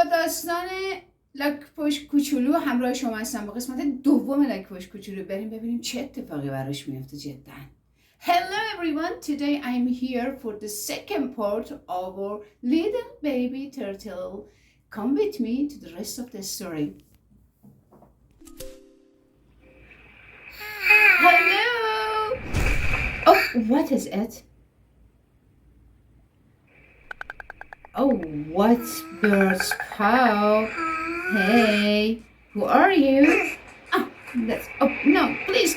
با داستان لاک‌پشت کوچولو همراه شما هستم با قسمت دوم لاک‌پشت کوچولو. بریم ببینیم چه اتفاقی براش میفته جدا. Hello everyone, today I'm here for the second part of our little baby turtle. Come with me to the rest of the story. Hello! Oh, what is it? Oh, what's bird's paw? Hey, who are you? Oh, no, please,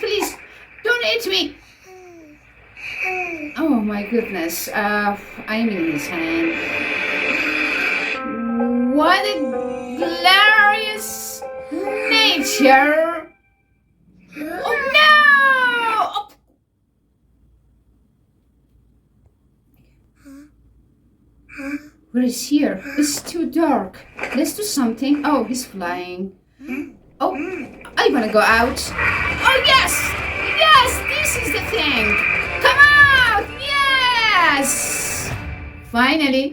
don't eat me. Oh my goodness, I'm in his hand. What a glorious nature. Oh no! Oh. What is here? It's too dark. Let's do something. Oh, he's flying. Oh, I wanna go out. Oh yes! Yes, this is the thing. Come out! Yes! Finally.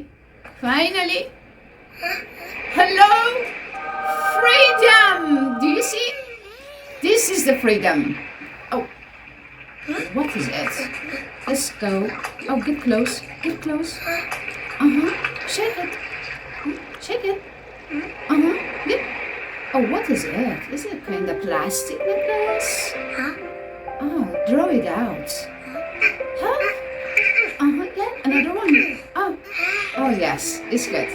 Hello? Freedom! Do you see? This is the freedom. Oh, what is it? Let's go. Oh, get close. Shake it. Get. Oh, what is it? Is it kind of plastic necklace? Oh, draw it out. Huh? Yeah, another one. Oh yes, it's good.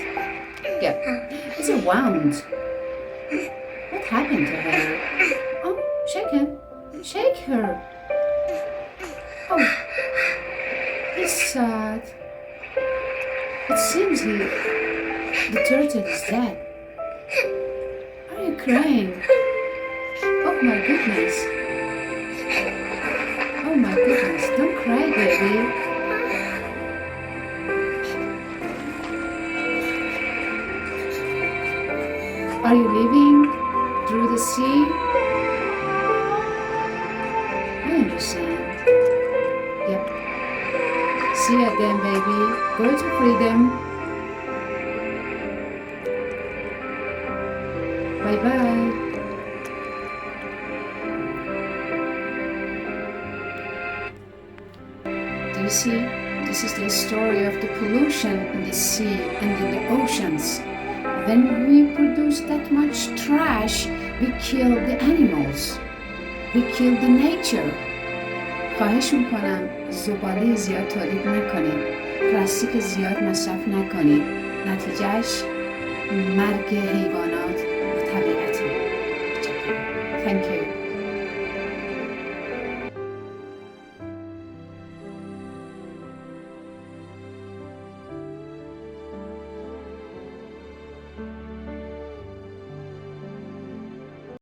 Yeah, it's a wand. What happened to her? Oh, shake her. Oh, it's sad. It seems the turtle is dead. Are you crying? Oh my goodness. Don't cry, baby. Are you leaving through the sea? I understand. Yep. See you again, baby. Go to freedom. Bye-bye. Do you see? This is the story of the pollution in the sea and in the oceans. When we produce that much trash, we kill the animals. We kill the nature. خواهش میکنم زباله زیاد تولید نکنید، پلاستیک زیاد مصرف نکنید، نتیجهش مرگ حیوانات و طبیعت. Thank you.